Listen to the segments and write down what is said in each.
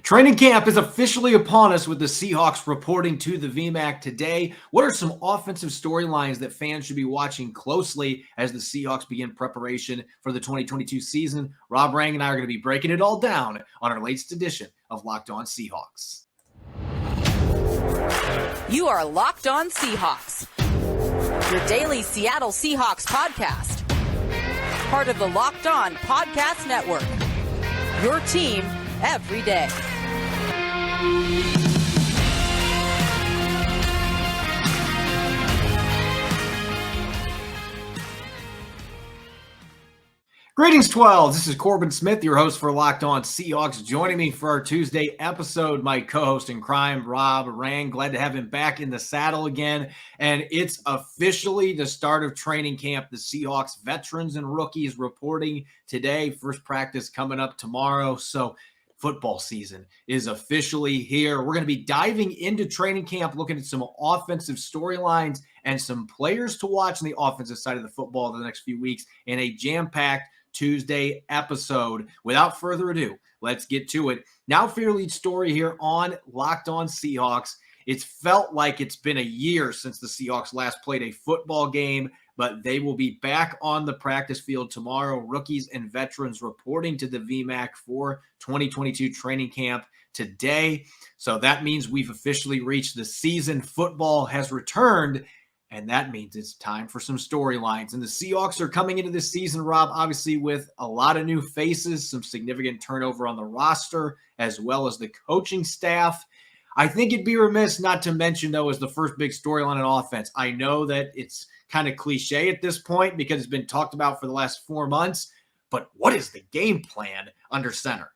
Training camp is officially upon us with the Seahawks reporting to the VMAC today. What are some offensive storylines that fans should be watching closely as the Seahawks begin preparation for the 2022 season? Rob Rang and I are going to be breaking it all down on our latest edition of Locked On Seahawks. You are Locked On Seahawks, your daily Seattle Seahawks podcast. Part of the Locked On Podcast Network, your team every day. Greetings, 12. This is Corbin Smith, your host for Locked On Seahawks. Joining me for our Tuesday episode, my co-host in crime, Rob Rang. Glad to have him back in the saddle again. And it's officially the start of training camp. The Seahawks veterans and rookies reporting today. First practice coming up tomorrow. So football season is officially here. We're going to be diving into training camp, looking at some offensive storylines and some players to watch on the offensive side of the football in the next few weeks in a jam-packed Tuesday episode. Without further ado, let's get to it. Now for your lead story here on Locked On Seahawks. It's felt like it's been a year since the Seahawks last played a football game, but they will be back on the practice field tomorrow. Rookies and veterans reporting to the VMAC for 2022 training camp today. So that means we've officially reached the season. Football has returned, and that means it's time for some storylines. And the Seahawks are coming into this season, Rob, obviously with a lot of new faces, some significant turnover on the roster, as well as the coaching staff. I think it'd be remiss not to mention, though, as the first big storyline on offense. I know that it's kind of cliche at this point because it's been talked about for the last 4 months, but what is the game plan under center?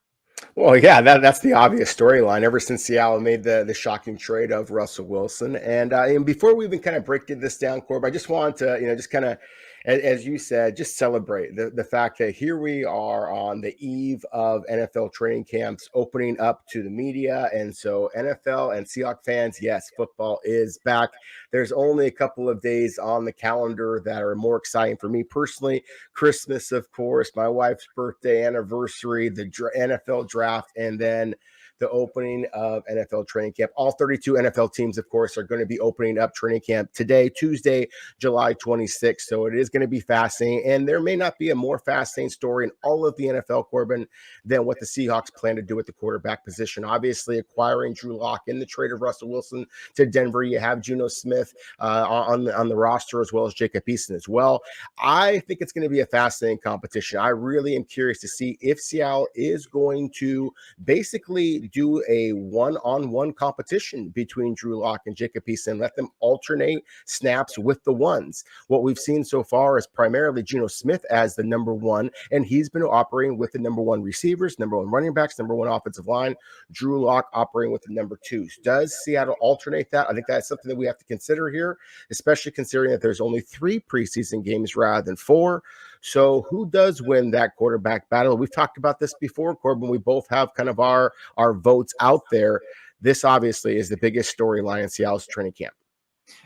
Well, yeah, that's the obvious storyline ever since Seattle made the shocking trade of Russell Wilson. And before we even kind of break this down, Corb, I just wanted to, just kind of, as you said, just celebrate the fact that here we are on the eve of NFL training camps opening up to the media. And so NFL and Seahawks fans, yes, football is back. There's only a couple of days on the calendar that are more exciting for me personally. Christmas, of course, my wife's birthday, anniversary, the NFL draft, and then the opening of NFL training camp. All 32 NFL teams, of course, are going to be opening up training camp today, Tuesday, July 26th. So it is going to be fascinating. And there may not be a more fascinating story in all of the NFL, Corbin, than what the Seahawks plan to do at the quarterback position. Obviously, acquiring Drew Lock in the trade of Russell Wilson to Denver. You have Geno Smith on the roster, as well as Jacob Eason as well. I think it's going to be a fascinating competition. I really am curious to see if Seattle is going to basically do a one-on-one competition between Drew Lock and Jacob Eason, let them alternate snaps with the ones. What we've seen so far is primarily Geno Smith as the number one, and he's been operating with the number one receivers, number one running backs, number one offensive line. Drew Lock operating with the number twos. Does Seattle alternate that? I think that's something that we have to consider here, especially considering that there's only 3 preseason games rather than 4. So who does win that quarterback battle? We've talked about this before, Corbin. We both have kind of our votes out there. This obviously is the biggest storyline in Seattle's training camp.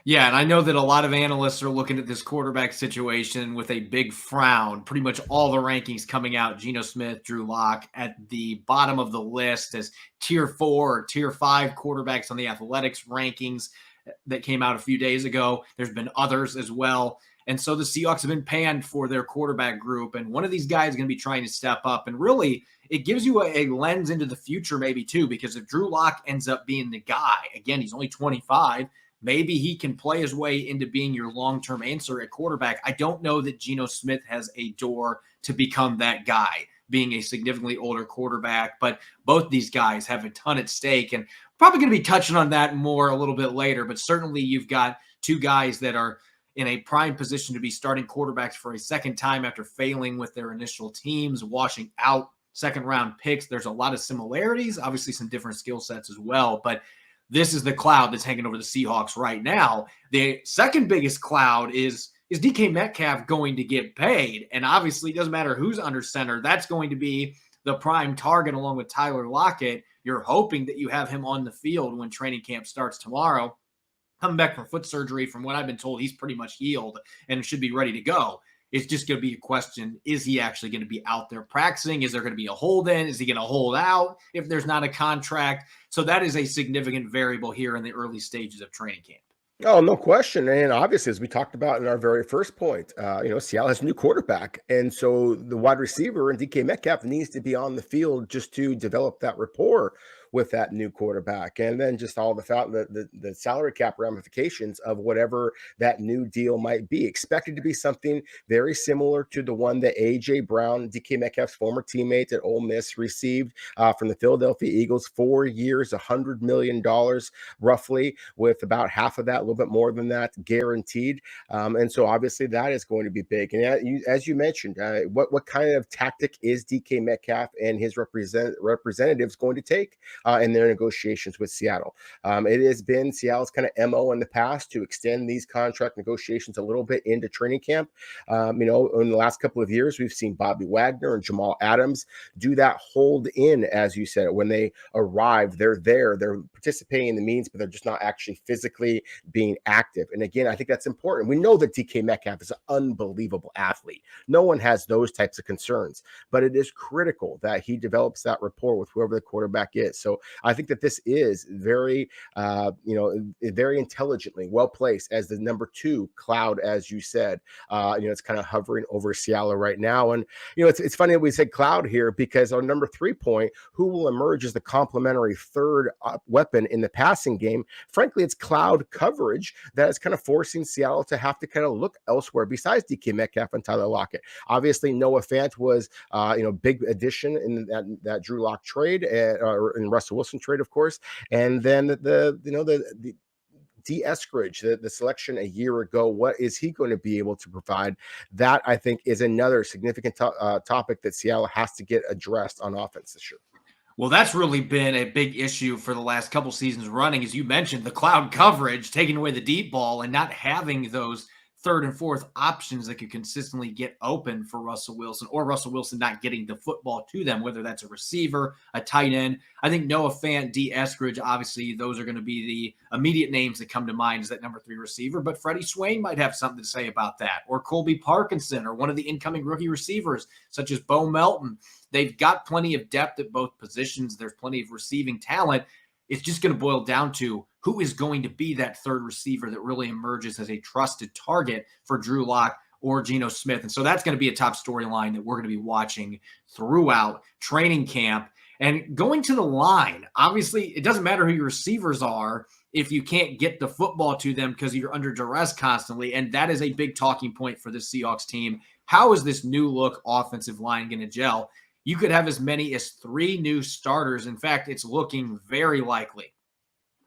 Yeah, and I know that a lot of analysts are looking at this quarterback situation with a big frown. Pretty much all the rankings coming out, Geno Smith, Drew Lock at the bottom of the list as tier 4 or tier 5 quarterbacks on the Athletics rankings that came out a few days ago. There's been others as well. And so the Seahawks have been panned for their quarterback group. And one of these guys is going to be trying to step up. And really, it gives you a lens into the future maybe too, because if Drew Lock ends up being the guy, again, he's only 25, maybe he can play his way into being your long-term answer at quarterback. I don't know that Geno Smith has a door to become that guy, being a significantly older quarterback. But both these guys have a ton at stake. And probably going to be touching on that more a little bit later. But certainly you've got 2 guys that are in a prime position to be starting quarterbacks for a second time after failing with their initial teams, washing out second-round picks. There's a lot of similarities, obviously some different skill sets as well, but this is the cloud that's hanging over the Seahawks right now. The second biggest cloud is DK Metcalf going to get paid? And obviously it doesn't matter who's under center. That's going to be the prime target along with Tyler Lockett. You're hoping that you have him on the field when training camp starts tomorrow. Coming back from foot surgery, from what I've been told, he's pretty much healed and should be ready to go. It's just going to be a question, is he actually going to be out there practicing? Is there going to be a hold in? Is he going to hold out if there's not a contract? So that is a significant variable here in the early stages of training camp. Oh, no question. And obviously, as we talked about in our very first point, Seattle has a new quarterback. And so the wide receiver and DK Metcalf needs to be on the field just to develop that rapport with that new quarterback. And then just all the salary cap ramifications of whatever that new deal might be. Expected to be something very similar to the one that A.J. Brown, DK Metcalf's former teammate at Ole Miss, received from the Philadelphia Eagles. 4 years, $100 million roughly, with about half of that, a little bit more than that, guaranteed. And so obviously that is going to be big. And as you mentioned, what kind of tactic is DK Metcalf and his representatives going to take in their negotiations with Seattle? It has been Seattle's kind of MO in the past to extend these contract negotiations a little bit into training camp. In the last couple of years, we've seen Bobby Wagner and Jamal Adams do that hold in, as you said. When they arrive, they're there, they're participating in the meetings, but they're just not actually physically being active. And again, I think that's important. We know that DK Metcalf is an unbelievable athlete. No one has those types of concerns, but it is critical that he develops that rapport with whoever the quarterback is. So I think that this is very, very intelligently well placed as the number 2 cloud, as you said. It's kind of hovering over Seattle right now. And, it's funny that we said cloud here, because our number 3 point, who will emerge as the complementary third weapon in the passing game, frankly, it's cloud coverage that is kind of forcing Seattle to have to kind of look elsewhere besides DK Metcalf and Tyler Lockett. Obviously, Noah Fant was, big addition in that Drew Lock trade, or in Russell Wilson trade, of course. And then the D. Eskridge, the selection a year ago, what is he going to be able to provide? That, I think, is another significant topic that Seattle has to get addressed on offense this year. Well, that's really been a big issue for the last couple seasons running. As you mentioned, the cloud coverage, taking away the deep ball and not having those third and fourth options that could consistently get open for Russell Wilson, or Russell Wilson not getting the football to them, whether that's a receiver, a tight end. I think Noah Fant, D. Eskridge, obviously those are going to be the immediate names that come to mind as that number 3 receiver, but Freddie Swain might have something to say about that, or Colby Parkinson, or one of the incoming rookie receivers, such as Bo Melton. They've got plenty of depth at both positions. There's plenty of receiving talent. It's just going to boil down to who is going to be that third receiver that really emerges as a trusted target for Drew Lock or Geno Smith. And so that's going to be a top storyline that we're going to be watching throughout training camp. And going to the line, obviously, it doesn't matter who your receivers are if you can't get the football to them because you're under duress constantly. And that is a big talking point for the Seahawks team. How is this new look offensive line going to gel? You could have as many as 3 new starters. In fact, it's looking very likely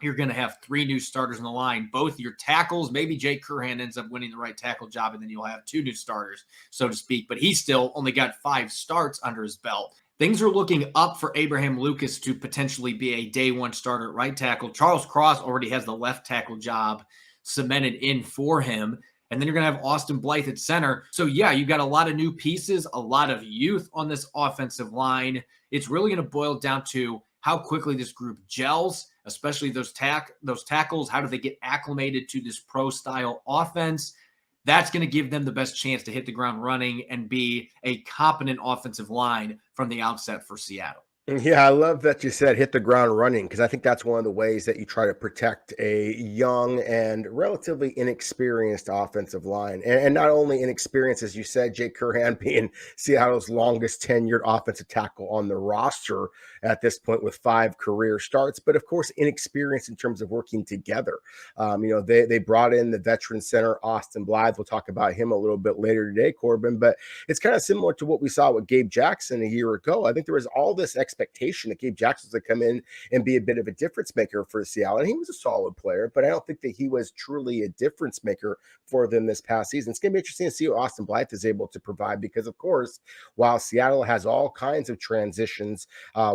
you're going to have 3 new starters in the line, both your tackles. Maybe Jake Curhan ends up winning the right tackle job, and then you'll have 2 new starters, so to speak. But he still only got 5 starts under his belt. Things are looking up for Abraham Lucas to potentially be a day 1 starter at right tackle. Charles Cross already has the left tackle job cemented in for him. And then you're going to have Austin Blythe at center. So, yeah, you got a lot of new pieces, a lot of youth on this offensive line. It's really going to boil down to how quickly this group gels, especially those tackles. How do they get acclimated to this pro-style offense? That's going to give them the best chance to hit the ground running and be a competent offensive line from the outset for Seattle. Yeah, I love that you said hit the ground running, because I think that's one of the ways that you try to protect a young and relatively inexperienced offensive line. And not only inexperienced, as you said, Jake Curhan being Seattle's longest tenured offensive tackle on the roster at this point with 5 career starts, but of course, inexperienced in terms of working together. They brought in the veteran center, Austin Blythe. We'll talk about him a little bit later today, Corbin, but it's kind of similar to what we saw with Gabe Jackson a year ago. I think there was all this expectation that Gabe Jackson was going to come in and be a bit of a difference maker for Seattle. And he was a solid player, but I don't think that he was truly a difference maker for them this past season. It's going to be interesting to see what Austin Blythe is able to provide, because, of course, while Seattle has all kinds of transitions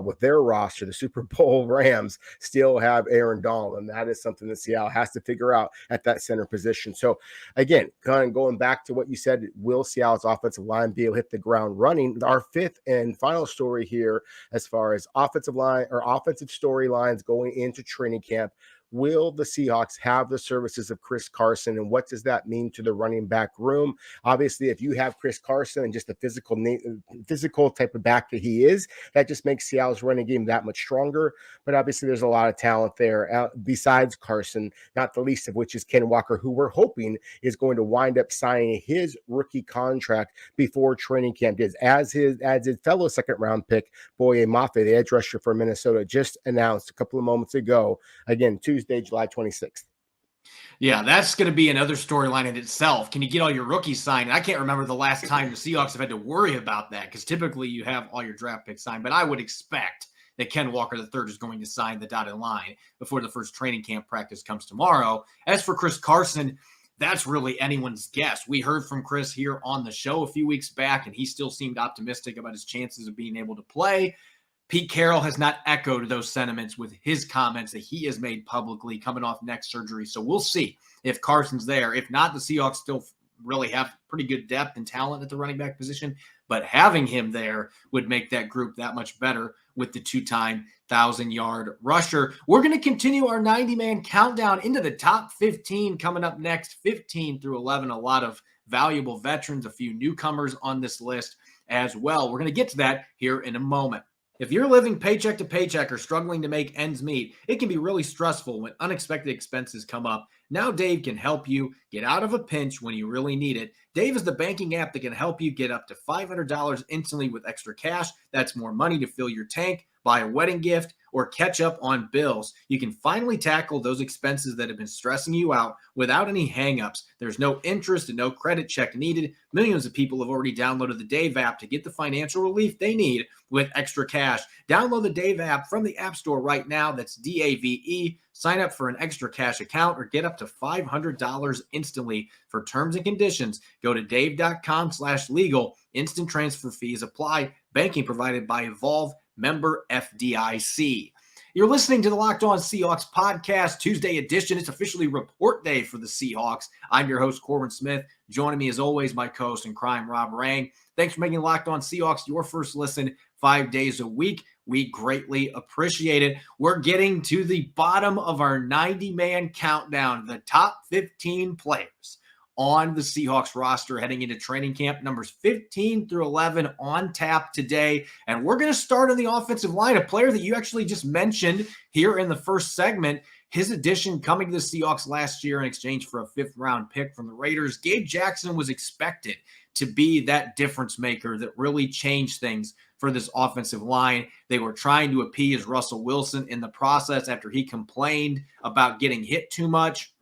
with their roster, the Super Bowl Rams still have Aaron Donald, and that is something that Seattle has to figure out at that center position. So, again, kind of going back to what you said, will Seattle's offensive line be able to hit the ground running? Our 5th and final story here, as far as offensive line or offensive storylines going into training camp, will the Seahawks have the services of Chris Carson, and what does that mean to the running back room? Obviously, if you have Chris Carson and just the physical type of back that he is, that just makes Seattle's running game that much stronger. But obviously, there's a lot of talent there besides Carson, not the least of which is Ken Walker, who we're hoping is going to wind up signing his rookie contract before training camp is, as his fellow second-round pick, Boye Mafe, the edge rusher for Minnesota, just announced a couple of moments ago, again, Tuesday, July 26th. Yeah, that's going to be another storyline in itself. Can you get all your rookies signed? I can't remember the last time the Seahawks have had to worry about that, because typically you have all your draft picks signed. But I would expect that Ken Walker III is going to sign the dotted line before the first training camp practice comes tomorrow. As for Chris Carson, that's really anyone's guess. We heard from Chris here on the show a few weeks back, and he still seemed optimistic about his chances of being able to play. Pete Carroll has not echoed those sentiments with his comments that he has made publicly coming off neck surgery. So we'll see if Carson's there. If not, the Seahawks still really have pretty good depth and talent at the running back position, but having him there would make that group that much better with the two-time 1,000-yard rusher. We're going to continue our 90-man countdown into the top 15 coming up next, 15 through 11. A lot of valuable veterans, a few newcomers on this list as well. We're going to get to that here in a moment. If you're living paycheck to paycheck or struggling to make ends meet, it can be really stressful when unexpected expenses come up. Now Dave can help you get out of a pinch when you really need it. Dave is the banking app that can help you get up to $500 instantly with extra cash. That's more money to fill your tank, buy a wedding gift, or catch up on bills. You can finally tackle those expenses that have been stressing you out without any hangups. There's no interest and no credit check needed. Millions of people have already downloaded the Dave app to get the financial relief they need with extra cash. Download the Dave app from the App Store right now. That's DAVE. Sign up for an extra cash account or get up to $500 instantly. For terms and conditions, go to dave.com/legal. Instant transfer fees apply. Banking provided by Evolve, member FDIC. You're listening to the Locked On Seahawks podcast, Tuesday edition. It's officially report day for the Seahawks. I'm your host, Corbin Smith. Joining me as always, my co-host in crime, Rob Rang. Thanks for making Locked On Seahawks your first listen 5 days a week. We greatly appreciate it. We're getting to the bottom of our 90-man countdown, the top 15 players on the Seahawks roster heading into training camp. Numbers 15 through 11 on tap today. And we're going to start on the offensive line, a player that you actually just mentioned here in the first segment. His addition coming to the Seahawks last year in exchange for a fifth-round pick from the Raiders. Gabe Jackson was expected to be that difference maker that really changed things for this offensive line. They were trying to appease Russell Wilson in the process after he complained about getting hit too much.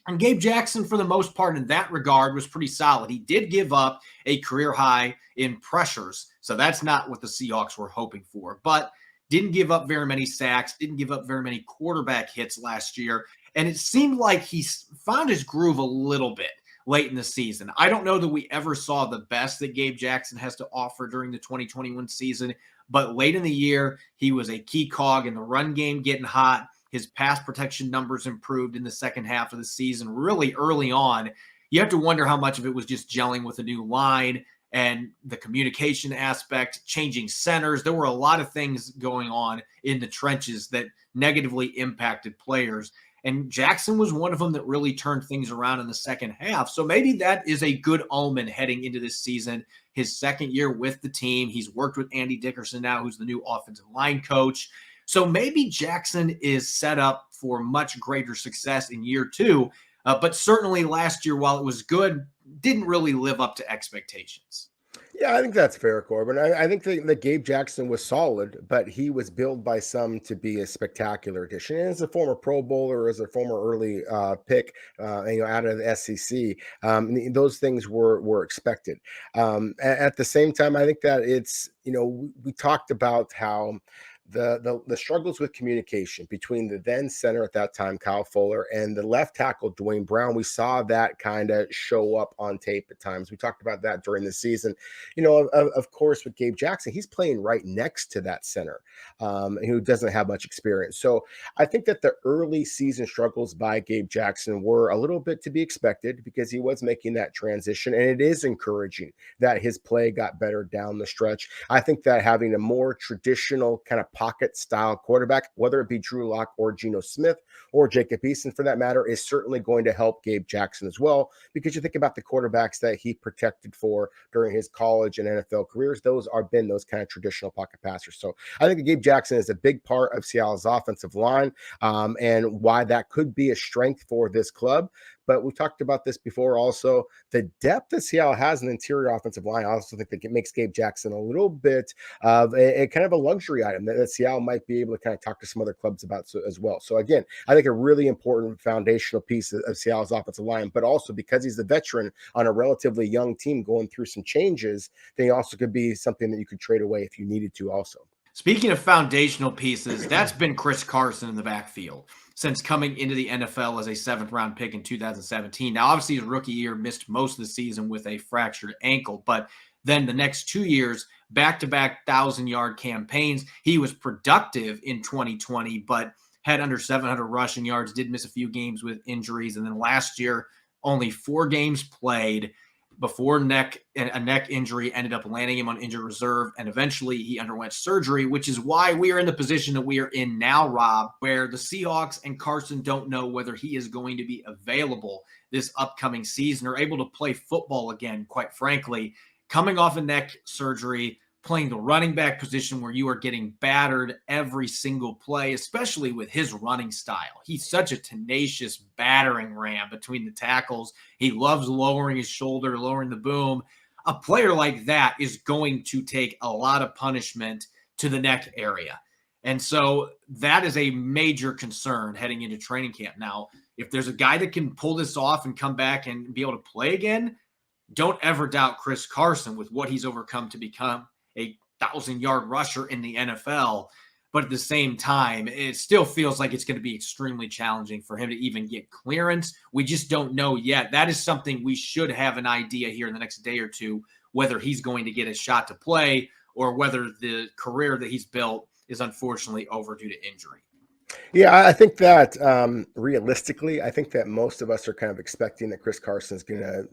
And Gabe Jackson, for the most part, in that regard, was pretty solid. He did give up a career high in pressures, so that's not what the Seahawks were hoping for. But didn't give up very many sacks, didn't give up very many quarterback hits last year, and it seemed like he found his groove a little bit late in the season. I don't know that we ever saw the best that Gabe Jackson has to offer during the 2021 season, but late in the year, he was a key cog in the run game getting hot. His pass protection numbers improved in the second half of the season, really early on. You have to wonder how much of it was just gelling with a new line and the communication aspect, changing centers. There were a lot of things going on in the trenches that negatively impacted players. And Jackson was one of them that really turned things around in the second half. So maybe that is a good omen heading into this season. His second year with the team. He's worked with Andy Dickerson now, who's the new offensive line coach. So maybe Jackson is set up for much greater success in year two. But certainly last year, while it was good, didn't really live up to expectations. Yeah, I think that's fair, Corbin. I think that Gabe Jackson was solid, but he was billed by some to be a spectacular addition. And as a former Pro Bowler, as a former early pick, out of the SEC, those things were expected. At the same time, I think that it's, we talked about how the struggles with communication between the then center at that time, Kyle Fuller, and the left tackle, Dwayne Brown. We saw that kind of show up on tape at times. We talked about that during the season. Of course, with Gabe Jackson, he's playing right next to that center who doesn't have much experience. So I think that the early season struggles by Gabe Jackson were a little bit to be expected because he was making that transition, and it is encouraging that his play got better down the stretch. I think that having a more traditional kind of pocket style quarterback, whether it be Drew Lock or Geno Smith or Jacob Eason for that matter, is certainly going to help Gabe Jackson as well, because you think about the quarterbacks that he protected for during his college and NFL careers, those are been those kind of traditional pocket passers. So I think Gabe Jackson is a big part of Seattle's offensive line, and why that could be a strength for this club. But we talked about this before also. The depth that Seattle has in the interior offensive line, I also think that it makes Gabe Jackson a little bit of a kind of a luxury item that Seattle might be able to kind of talk to some other clubs about as well. So again, I think a really important foundational piece of Seattle's offensive line, but also because he's the veteran on a relatively young team going through some changes, then he also could be something that you could trade away if you needed to also. Speaking of foundational pieces, that's been Chris Carson in the backfield since coming into the NFL as a 7th-round pick in 2017. Now, obviously, his rookie year missed most of the season with a fractured ankle, but then the next 2 years, back-to-back 1,000-yard campaigns. He was productive in 2020, but had under 700 rushing yards, did miss a few games with injuries, and then last year, only 4 games played before a neck injury ended up landing him on injured reserve, and eventually he underwent surgery, which is why we are in the position that we are in now, Rob, where the Seahawks and Carson don't know whether he is going to be available this upcoming season or able to play football again, quite frankly. Coming off a neck surgery, playing the running back position where you are getting battered every single play, especially with his running style. He's such a tenacious battering ram between the tackles. He loves lowering his shoulder, lowering the boom. A player like that is going to take a lot of punishment to the neck area. And so that is a major concern heading into training camp. Now, if there's a guy that can pull this off and come back and be able to play again, don't ever doubt Chris Carson with what he's overcome to become a 1,000-yard rusher in the NFL. But at the same time, it still feels like it's going to be extremely challenging for him to even get clearance. We just don't know yet. That is something we should have an idea here in the next day or two, whether he's going to get a shot to play or whether the career that he's built is unfortunately over due to injury. Yeah, I think that realistically, I think that most of us are kind of expecting that Chris Carson is going to,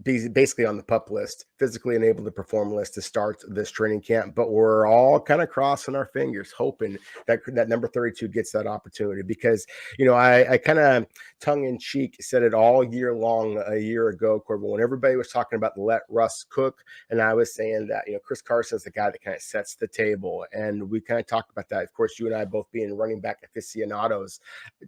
be basically on the PUP list, physically unable to perform list to start this training camp. But we're all kind of crossing our fingers, hoping that number 32 gets that opportunity, because, I kind of tongue in cheek said it all year long a year ago, Corbin, when everybody was talking about let Russ cook. And I was saying that, Chris Carson is the guy that kind of sets the table. And we kind of talked about that. Of course, you and I both being running back aficionados,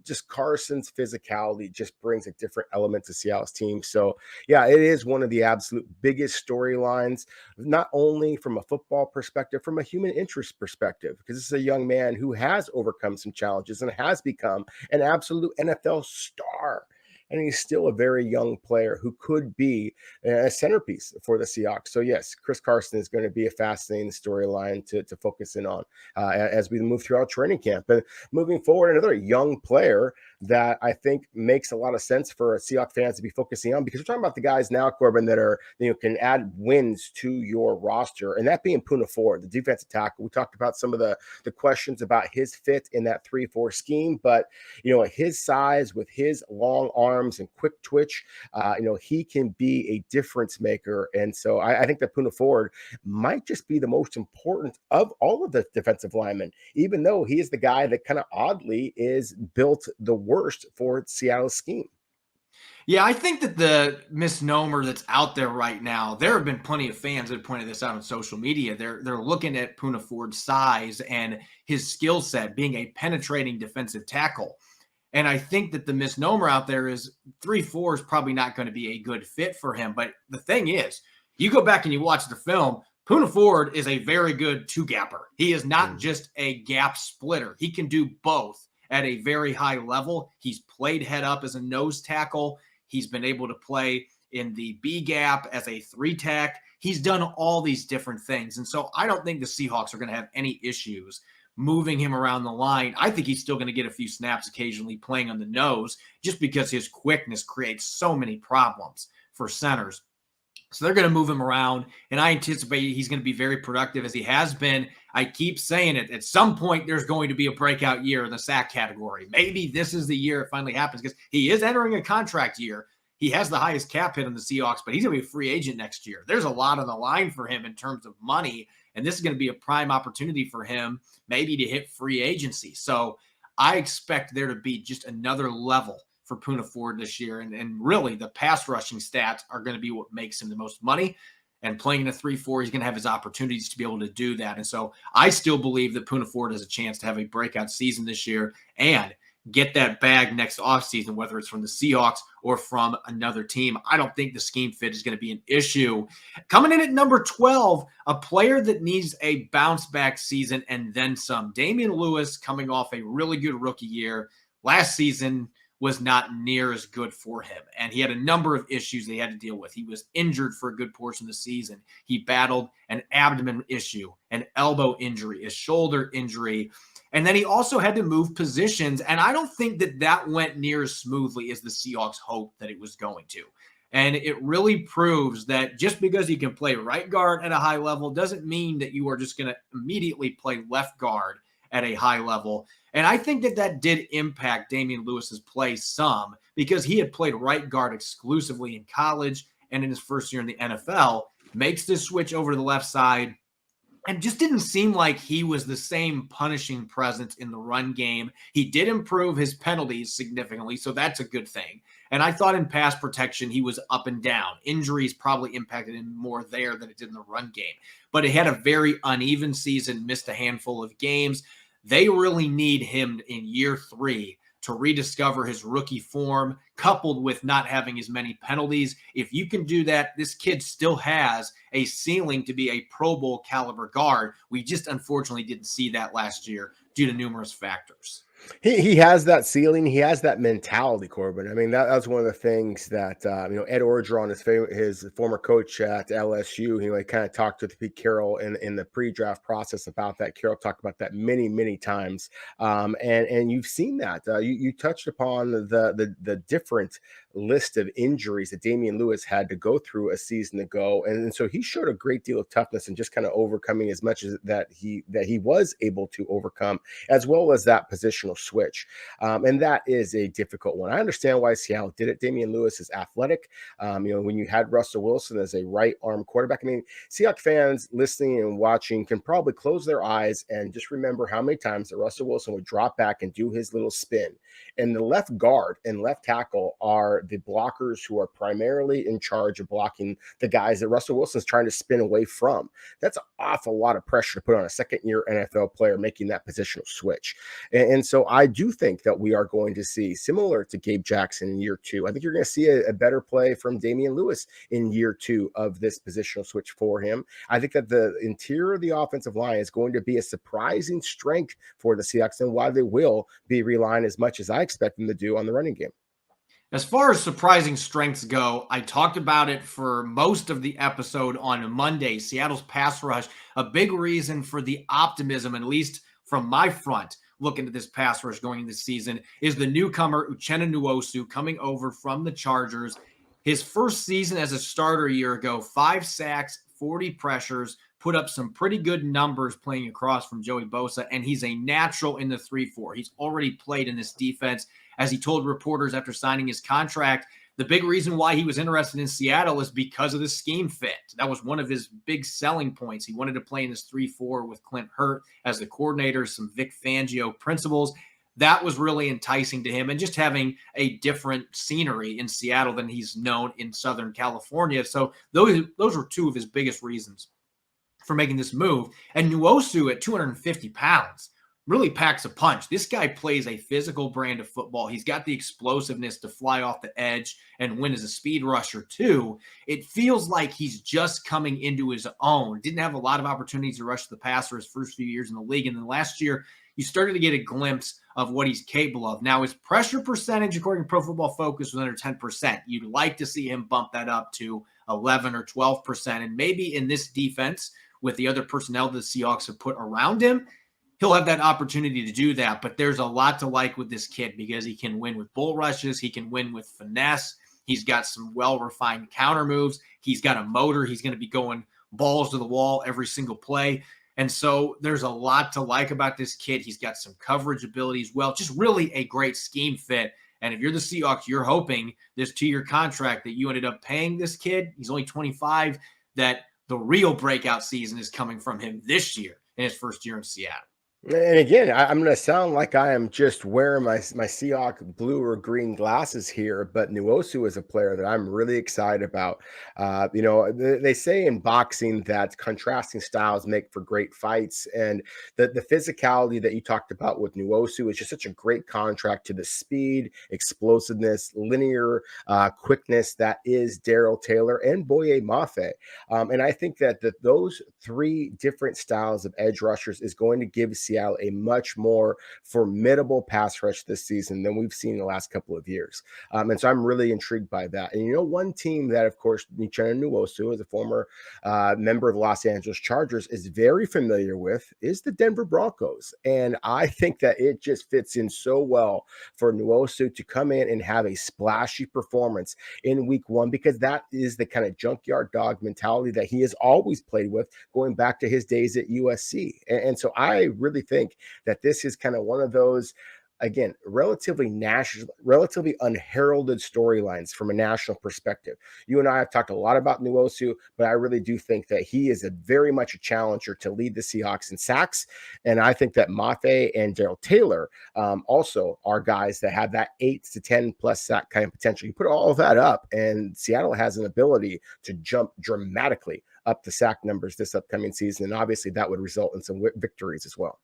just Carson's physicality just brings a different element to Seattle's team. So yeah, it is one of the absolute biggest storylines, not only from a football perspective, from a human interest perspective, because this is a young man who has overcome some challenges and has become an absolute NFL star. And he's still a very young player who could be a centerpiece for the Seahawks. So yes, Chris Carson is going to be a fascinating storyline to focus in on as we move throughout training camp. And moving forward, another young player that I think makes a lot of sense for Seahawks fans to be focusing on, because we're talking about the guys now, Corbin, that are, can add wins to your roster, and that being Poona Ford, the defensive tackle. We talked about some of the questions about his fit in that 3-4 scheme, but his size with his long arms and quick twitch, he can be a difference maker. And so I think that Poona Ford might just be the most important of all of the defensive linemen, even though he is the guy that kind of oddly is built the worst for Seattle's scheme. Yeah, I think that the misnomer that's out there right now, there have been plenty of fans that have pointed this out on social media. They're looking at Poona Ford's size and his skill set being a penetrating defensive tackle. And I think that the misnomer out there is 3-4 is probably not going to be a good fit for him. But the thing is, you go back and you watch the film, Poona Ford is a very good two-gapper. He is not just a gap splitter. He can do both at a very high level. He's played head up as a nose tackle. He's been able to play in the B gap as a 3-tech. He's done all these different things. And so I don't think the Seahawks are going to have any issues moving him around the line. I think he's still going to get a few snaps occasionally playing on the nose, just because his quickness creates so many problems for centers. So they're going to move him around, and I anticipate he's going to be very productive as he has been. I keep saying it. At some point, there's going to be a breakout year in the sack category. Maybe this is the year it finally happens, because he is entering a contract year. He has the highest cap hit in the Seahawks, but he's going to be a free agent next year. There's a lot on the line for him in terms of money, And this is going to be a prime opportunity for him maybe to hit free agency. So I expect there to be just another level for Poona Ford this year. And really, the pass rushing stats are going to be what makes him the most money. And playing in a 3-4, he's going to have his opportunities to be able to do that. And so I still believe that Poona Ford has a chance to have a breakout season this year and get that bag next offseason, whether it's from the Seahawks or from another team. I don't think the scheme fit is going to be an issue. Coming in at number 12, a player that needs a bounce back season and then some. Damian Lewis coming off a really good rookie year. Last season was not near as good for him. And he had a number of issues that he had to deal with. He was injured for a good portion of the season. He battled an abdomen issue, an elbow injury, a shoulder injury. And then he also had to move positions. And I don't think that that went near as smoothly as the Seahawks hoped that it was going to. And it really proves that just because you can play right guard at a high level doesn't mean that you are just going to immediately play left guard at a high level. And I think that that did impact Damian Lewis's play some because he had played right guard exclusively in college and in his first year in the NFL, makes this switch over to the left side and just didn't seem like he was the same punishing presence in the run game. He did improve his penalties significantly, so that's a good thing. And I thought in pass protection, he was up and down. Injuries probably impacted him more there than it did in the run game. But he had a very uneven season, missed a handful of games. They really need him in year 3 to rediscover his rookie form, coupled with not having as many penalties. If you can do that, this kid still has a ceiling to be a Pro Bowl caliber guard. We just unfortunately didn't see that last year due to numerous factors. He has that ceiling. He has that mentality, Corbin. I mean, that's one of the things that, Ed Orgeron, his former coach at LSU, he kind of talked with Pete Carroll in the pre-draft process about that. Carroll talked about that many, many times. And you've seen that. You touched upon the different list of injuries that Damian Lewis had to go through a season ago. And so he showed a great deal of toughness and just kind of overcoming as much as that he was able to overcome, as well as that positional switch. And that is a difficult one. I understand why Seattle did it. Damian Lewis is athletic. When you had Russell Wilson as a right arm quarterback, I mean, Seahawks fans listening and watching can probably close their eyes and just remember how many times that Russell Wilson would drop back and do his little spin. And the left guard and left tackle are the blockers who are primarily in charge of blocking the guys that Russell Wilson is trying to spin away from. That's an awful lot of pressure to put on a second-year NFL player making that positional switch. And so I do think that we are going to see, similar to Gabe Jackson in year 2, I think you're going to see a better play from Damian Lewis in year 2 of this positional switch for him. I think that the interior of the offensive line is going to be a surprising strength for the Seahawks, and why they will be relying as much as I expect them to do on the running game. As far as surprising strengths go, I talked about it for most of the episode on Monday. Seattle's pass rush, a big reason for the optimism, at least from my front, looking at this pass rush going into the season, is the newcomer Uchenna Nwosu coming over from the Chargers. His first season as a starter a year ago, 5 sacks, 40 pressures, put up some pretty good numbers playing across from Joey Bosa, and he's a natural in the 3-4. He's already played in this defense. As he told reporters after signing his contract, the big reason why he was interested in Seattle is because of the scheme fit. That was one of his big selling points. He wanted to play in this 3-4 with Clint Hurt as the coordinator, some Vic Fangio principles. That was really enticing to him, and just having a different scenery in Seattle than he's known in Southern California. So those were 2 of his biggest reasons for making this move. And Nwosu at 250 pounds really packs a punch. This guy plays a physical brand of football. He's got the explosiveness to fly off the edge and win as a speed rusher too. It feels like he's just coming into his own. Didn't have a lot of opportunities to rush the passer his first few years in the league. And then last year, you started to get a glimpse of what he's capable of. Now, his pressure percentage, according to Pro Football Focus, was under 10%. You'd like to see him bump that up to 11 or 12%. And maybe in this defense, with the other personnel the Seahawks have put around him, he'll have that opportunity to do that. But there's a lot to like with this kid because he can win with bull rushes. He can win with finesse. He's got some well-refined counter moves. He's got a motor. He's going to be going balls to the wall every single play. And so there's a lot to like about this kid. He's got some coverage ability as well. Just really a great scheme fit. And if you're the Seahawks, you're hoping this 2-year contract that you ended up paying this kid, he's only 25, that the real breakout season is coming from him this year in his first year in Seattle. And again, I'm going to sound like I am just wearing my Seahawk blue or green glasses here, but Nwosu is a player that I'm really excited about. They say in boxing that contrasting styles make for great fights, and the physicality that you talked about with Nwosu is just such a great contract to the speed, explosiveness, linear quickness that is Darrell Taylor and Boye Mafe. And I think that those three different styles of edge rushers is going to give Seattle a much more formidable pass rush this season than we've seen in the last couple of years. And so I'm really intrigued by that. And, one team that, of course, Uchenna Nwosu, as a former member of the Los Angeles Chargers, is very familiar with is the Denver Broncos. And I think that it just fits in so well for Nwosu to come in and have a splashy performance in week one, because that is the kind of junkyard dog mentality that he has always played with going back to his days at USC. And so I really think that this is kind of one of those, again, relatively unheralded storylines from a national perspective. You and I have talked a lot about Nwosu, but I really do think that he is very much a challenger to lead the Seahawks in sacks. And I think that Mafe and Darrell Taylor also are guys that have that 8 to 10 plus sack kind of potential. You put all of that up, and Seattle has an ability to jump dramatically up the sack numbers this upcoming season. And obviously that would result in some victories as well.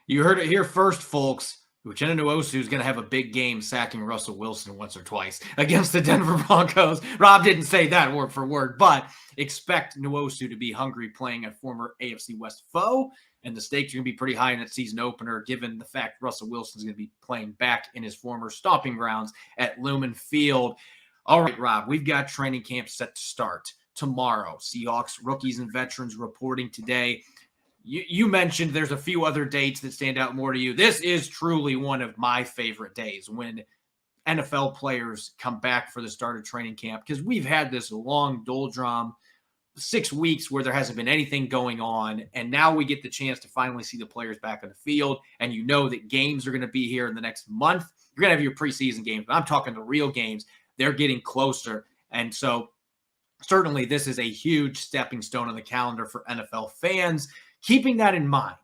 You heard it here first, folks. Uchenna Nwosu is going to have a big game sacking Russell Wilson once or twice against the Denver Broncos. Rob didn't say that word for word, but expect Nwosu to be hungry playing a former AFC West foe, and the stakes are going to be pretty high in that season opener, given the fact Russell Wilson is going to be playing back in his former stomping grounds at Lumen Field. All right, Rob, we've got training camp set to start tomorrow. Seahawks rookies and veterans reporting today. You mentioned there's a few other dates that stand out more to you. This is truly one of my favorite days when NFL players come back for the start of training camp, because we've had this long doldrum 6 weeks where there hasn't been anything going on, and now we get the chance to finally see the players back on the field. And you know that games are going to be here in the next month. You're going to have your preseason games, but I'm talking the real games. They're getting closer, and so certainly this is a huge stepping stone on the calendar for NFL fans. Keeping that in mind,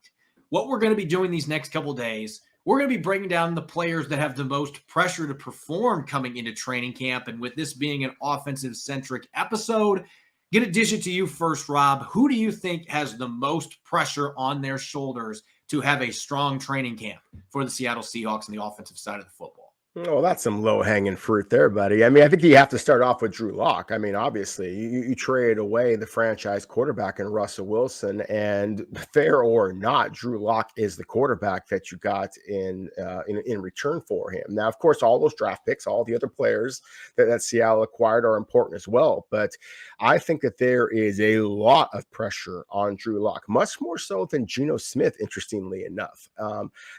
what we're going to be doing these next couple of days, we're going to be breaking down the players that have the most pressure to perform coming into training camp. And with this being an offensive-centric episode, going to dish it to you first, Rob. Who do you think has the most pressure on their shoulders to have a strong training camp for the Seattle Seahawks on the offensive side of the football? Oh, that's some low-hanging fruit there, buddy. I mean, I think you have to start off with Drew Lock. I mean, obviously, you trade away the franchise quarterback in Russell Wilson, and fair or not, Drew Lock is the quarterback that you got in return for him. Now, of course, all those draft picks, all the other players that Seattle acquired are important as well, but I think that there is a lot of pressure on Drew Lock, much more so than Geno Smith, interestingly enough,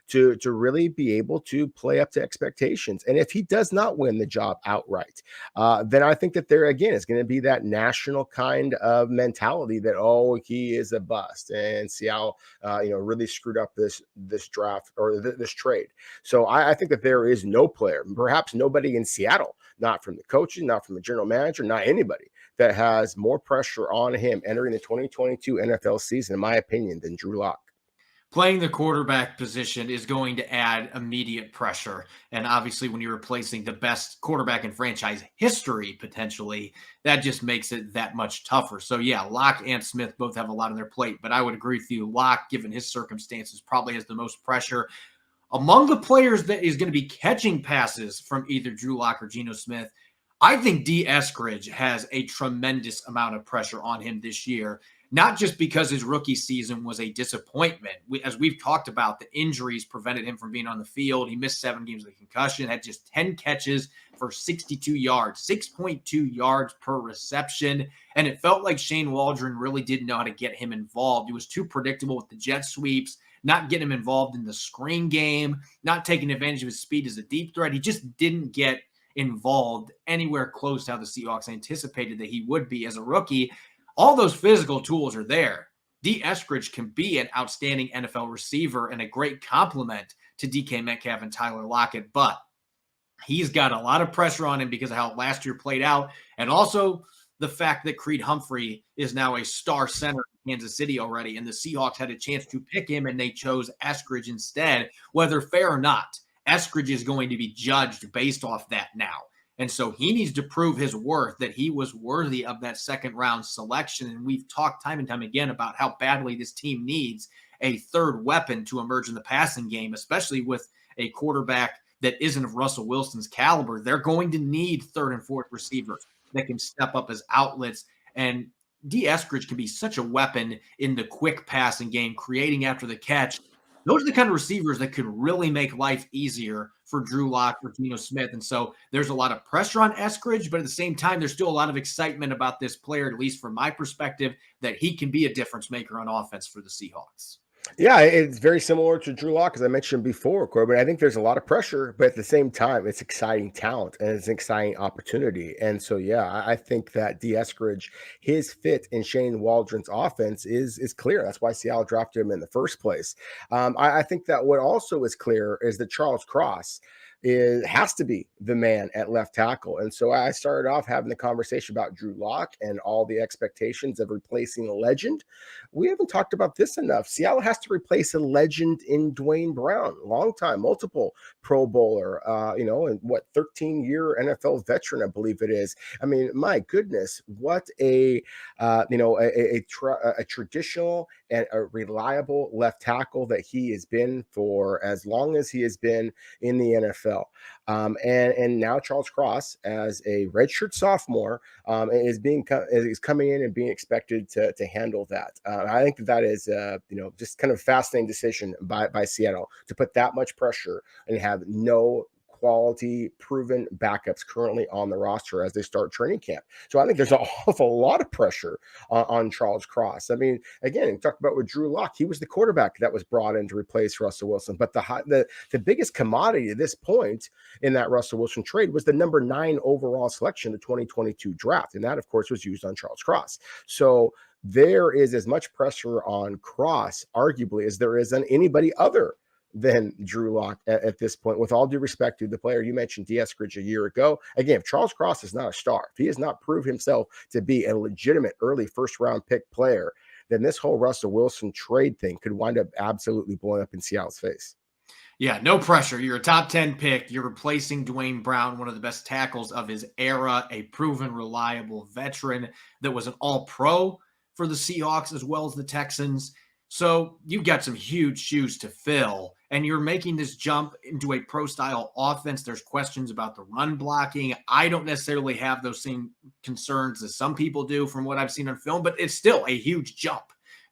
to really be able to play up to expectations. And if he does not win the job outright, then I think that there, again, is going to be that national kind of mentality that, oh, he is a bust. And Seattle, really screwed up this draft or this trade. So I think that there is no player, perhaps nobody in Seattle, not from the coaches, not from the general manager, not anybody, that has more pressure on him entering the 2022 NFL season, in my opinion, than Drew Lock. Playing the quarterback position is going to add immediate pressure. And obviously, when you're replacing the best quarterback in franchise history, potentially, that just makes it that much tougher. So, yeah, Locke and Smith both have a lot on their plate. But I would agree with you. Locke, given his circumstances, probably has the most pressure. Among the players that is going to be catching passes from either Drew Lock or Geno Smith, I think D. Eskridge has a tremendous amount of pressure on him this year. Not just because his rookie season was a disappointment. As we've talked about, the injuries prevented him from being on the field. He missed 7 games with a concussion, had just 10 catches for 62 yards, 6.2 yards per reception. And it felt like Shane Waldron really didn't know how to get him involved. He was too predictable with the jet sweeps, not getting him involved in the screen game, not taking advantage of his speed as a deep threat. He just didn't get involved anywhere close to how the Seahawks anticipated that he would be as a rookie. All those physical tools are there. D. Eskridge can be an outstanding NFL receiver and a great complement to DK Metcalf and Tyler Lockett, but he's got a lot of pressure on him because of how last year played out. And also, the fact that Creed Humphrey is now a star center in Kansas City already, and the Seahawks had a chance to pick him and they chose Eskridge instead. Whether fair or not, Eskridge is going to be judged based off that now. And so he needs to prove his worth, that he was worthy of that second round selection. And we've talked time and time again about how badly this team needs a third weapon to emerge in the passing game, especially with a quarterback that isn't of Russell Wilson's caliber. They're going to need third and fourth receivers that can step up as outlets. And D. Eskridge can be such a weapon in the quick passing game, creating after the catch. Those are the kind of receivers that could really make life easier for Drew Lock or Geno Smith. And so there's a lot of pressure on Eskridge, but at the same time, there's still a lot of excitement about this player, at least from my perspective, that he can be a difference maker on offense for the Seahawks. Yeah, it's very similar to Drew Lock, as I mentioned before, Corbin. I think there's a lot of pressure, but at the same time, it's exciting talent and it's an exciting opportunity. And so, yeah, I think that D. Eskridge, his fit in Shane Waldron's offense is clear. That's why Seattle drafted him in the first place. I think that what also is clear is that Charles Cross has to be the man at left tackle. And so I started off having the conversation about Drew Lock and all the expectations of replacing a legend. We haven't talked about this enough. Seattle has to replace a legend in Dwayne Brown, long time, multiple Pro Bowler, and 13-year NFL veteran, I believe it is. I mean, my goodness, what a traditional and a reliable left tackle that he has been for as long as he has been in the NFL. And now Charles Cross, as a redshirt sophomore, is coming in and being expected to handle that. I think that is just kind of a fascinating decision by Seattle to put that much pressure and have no quality proven backups currently on the roster as they start training camp. So I think there's an awful lot of pressure on Charles Cross. I mean, again, talk about with Drew Lock, he was the quarterback that was brought in to replace Russell Wilson. But the biggest commodity at this point in that Russell Wilson trade was the number 9 overall selection of the 2022 draft. And that, of course, was used on Charles Cross. So there is as much pressure on Cross, arguably, as there is on anybody other than Drew Lock at this point, with all due respect to the player you mentioned, D. Eskridge, a year ago. Again, if Charles Cross is not a star, if he has not proved himself to be a legitimate early first-round pick player, then this whole Russell Wilson trade thing could wind up absolutely blowing up in Seattle's face. Yeah, no pressure. You're a top 10 pick. You're replacing Dwayne Brown, one of the best tackles of his era, a proven, reliable veteran that was an all-pro for the Seahawks as well as the Texans. So you've got some huge shoes to fill, and you're making this jump into a pro-style offense. There's questions about the run blocking. I don't necessarily have those same concerns as some people do from what I've seen on film, but it's still a huge jump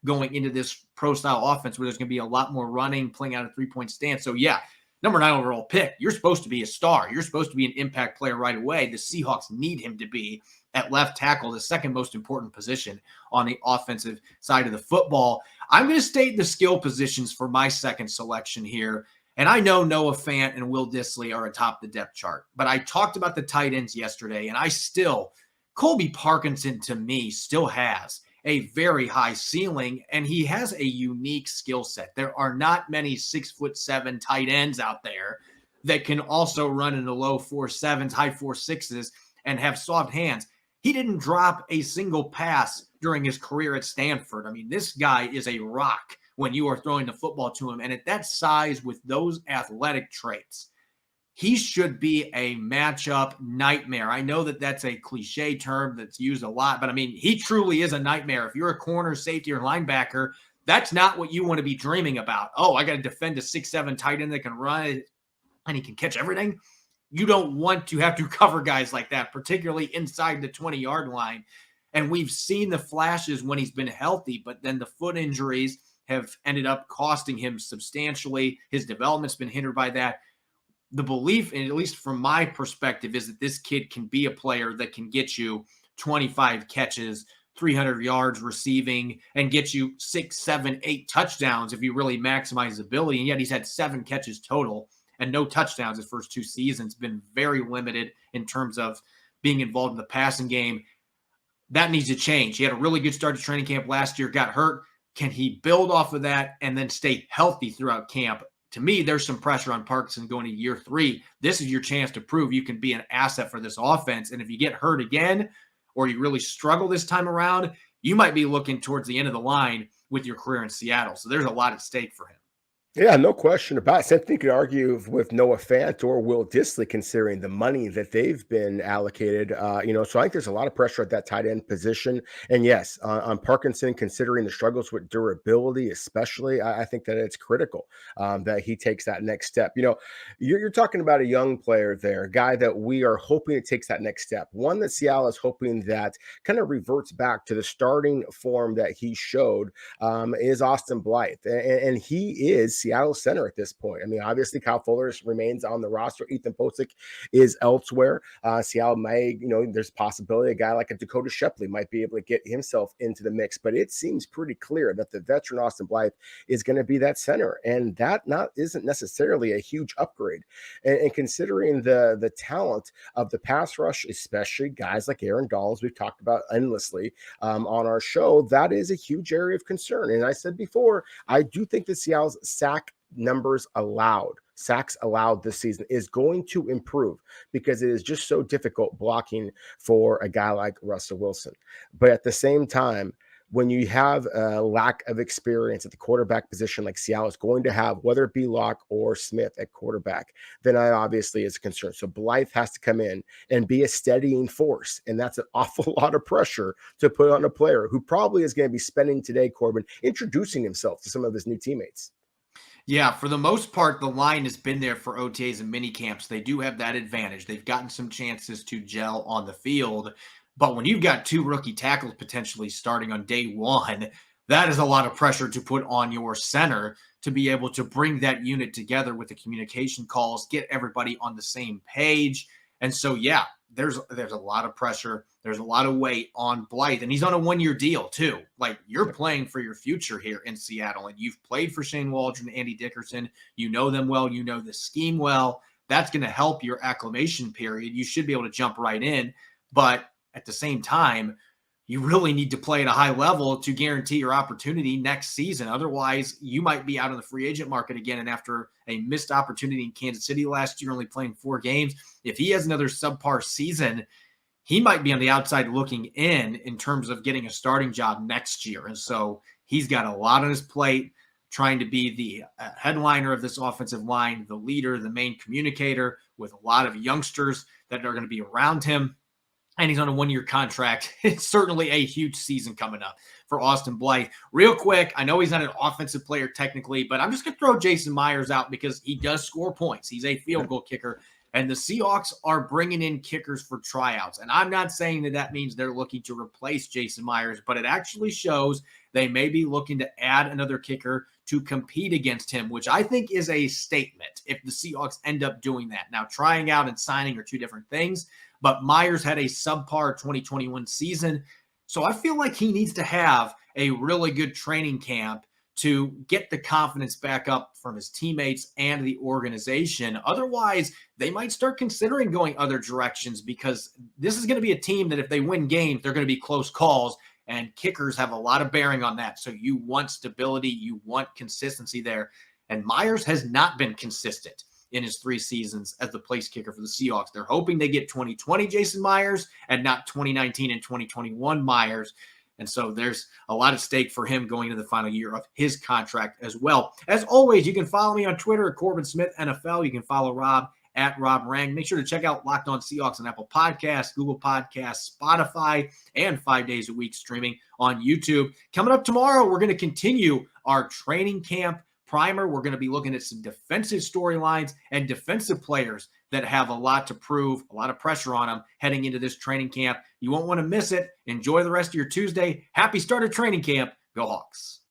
going into this pro-style offense where there's going to be a lot more running, playing out a three-point stance. So, yeah, number 9 overall pick, you're supposed to be a star. You're supposed to be an impact player right away. The Seahawks need him to be at left tackle, the second most important position on the offensive side of the football. I'm going to state the skill positions for my second selection here. And I know Noah Fant and Will Dissly are atop the depth chart, but I talked about the tight ends yesterday, and Colby Parkinson to me still has a very high ceiling, and he has a unique skill set. There are not many 6'7" tight ends out there that can also run in the low 4.7s, high 4.6s, and have soft hands. He didn't drop a single pass during his career at Stanford. I mean, this guy is a rock when you are throwing the football to him. And at that size with those athletic traits, he should be a matchup nightmare. I know that that's a cliche term that's used a lot, but I mean, he truly is a nightmare. If you're a corner, safety, or linebacker, that's not what you want to be dreaming about. Oh, I got to defend a 6'7" tight end that can run and he can catch everything. You don't want to have to cover guys like that, particularly inside the 20-yard line. And we've seen the flashes when he's been healthy, but then the foot injuries have ended up costing him substantially. His development's been hindered by that. The belief, and at least from my perspective, is that this kid can be a player that can get you 25 catches, 300 yards receiving, and get you 6, 7, 8 touchdowns if you really maximize his ability. And yet he's had 7 catches total and no touchdowns his first 2 seasons. Been very limited in terms of being involved in the passing game. That needs to change. He had a really good start to training camp last year, got hurt. Can he build off of that and then stay healthy throughout camp? To me, there's some pressure on Parkinson going to year 3. This is your chance to prove you can be an asset for this offense. And if you get hurt again, or you really struggle this time around, you might be looking towards the end of the line with your career in Seattle. So there's a lot at stake for him. Yeah, no question about it. Same thing you could argue with Noah Fant or Will Dissly, considering the money that they've been allocated. So I think there's a lot of pressure at that tight end position. And yes, on Parkinson, considering the struggles with durability, especially, I think that it's critical that he takes that next step. You're talking about a young player there, a guy that we are hoping it takes that next step. One that Seattle is hoping that kind of reverts back to the starting form that he showed is Austin Blythe. And he is Seattle center at this point. I mean, obviously, Kyle Fuller remains on the roster. Ethan Posick is elsewhere. Seattle may, there's a possibility a guy like a Dakota Shepley might be able to get himself into the mix, but it seems pretty clear that the veteran Austin Blythe is going to be that center, and that isn't necessarily a huge upgrade. And considering the talent of the pass rush, especially guys like Aaron Donald, we've talked about endlessly on our show, that is a huge area of concern. And I said before, I do think that Seattle's sacks allowed this season is going to improve because it is just so difficult blocking for a guy like Russell Wilson. But at the same time, when you have a lack of experience at the quarterback position like Seattle is going to have, whether it be Locke or Smith at quarterback, then that obviously is a concern. So Blythe has to come in and be a steadying force, and that's an awful lot of pressure to put on a player who probably is going to be spending today, Corbin, introducing himself to some of his new teammates. Yeah, for the most part, the line has been there for OTAs and mini camps. They do have that advantage. They've gotten some chances to gel on the field. But when you've got two rookie tackles potentially starting on day one, that is a lot of pressure to put on your center to be able to bring that unit together with the communication calls, get everybody on the same page. And so, yeah, there's a lot of pressure. There's a lot of weight on Blythe, and he's on a one-year deal too. Like, you're playing for your future here in Seattle, and you've played for Shane Waldron and Andy Dickerson. You know them well. You know the scheme well. That's going to help your acclimation period. You should be able to jump right in, but at the same time, you really need to play at a high level to guarantee your opportunity next season. Otherwise, you might be out on the free agent market again. And after a missed opportunity in Kansas City last year, only playing 4 games, if he has another subpar season, he might be on the outside looking in terms of getting a starting job next year. And so he's got a lot on his plate, trying to be the headliner of this offensive line, the leader, the main communicator with a lot of youngsters that are going to be around him. And he's on a one-year contract. It's certainly a huge season coming up for Austin Blythe. Real quick, I know he's not an offensive player technically, but I'm just going to throw Jason Myers out because he does score points. He's a field goal kicker. And the Seahawks are bringing in kickers for tryouts. And I'm not saying that means they're looking to replace Jason Myers, but it actually shows they may be looking to add another kicker to compete against him, which I think is a statement if the Seahawks end up doing that. Now, trying out and signing are two different things, but Myers had a subpar 2021 season. So I feel like he needs to have a really good training camp to get the confidence back up from his teammates and the organization. Otherwise, they might start considering going other directions because this is going to be a team that if they win games, they're going to be close calls, and kickers have a lot of bearing on that. So you want stability, you want consistency there. And Myers has not been consistent in his 3 seasons as the place kicker for the Seahawks. They're hoping they get 2020 Jason Myers and not 2019 and 2021 Myers. And so there's a lot at stake for him going into the final year of his contract as well. As always, you can follow me on Twitter at Corbin Smith NFL. You can follow Rob at Rob Rang. Make sure to check out Locked On Seahawks on Apple Podcasts, Google Podcasts, Spotify, and 5 days a week streaming on YouTube. Coming up tomorrow, we're going to continue our training camp primer. We're going to be looking at some defensive storylines and defensive players that have a lot to prove, a lot of pressure on them heading into this training camp. You won't want to miss it. Enjoy the rest of your Tuesday. Happy start of training camp. Go Hawks.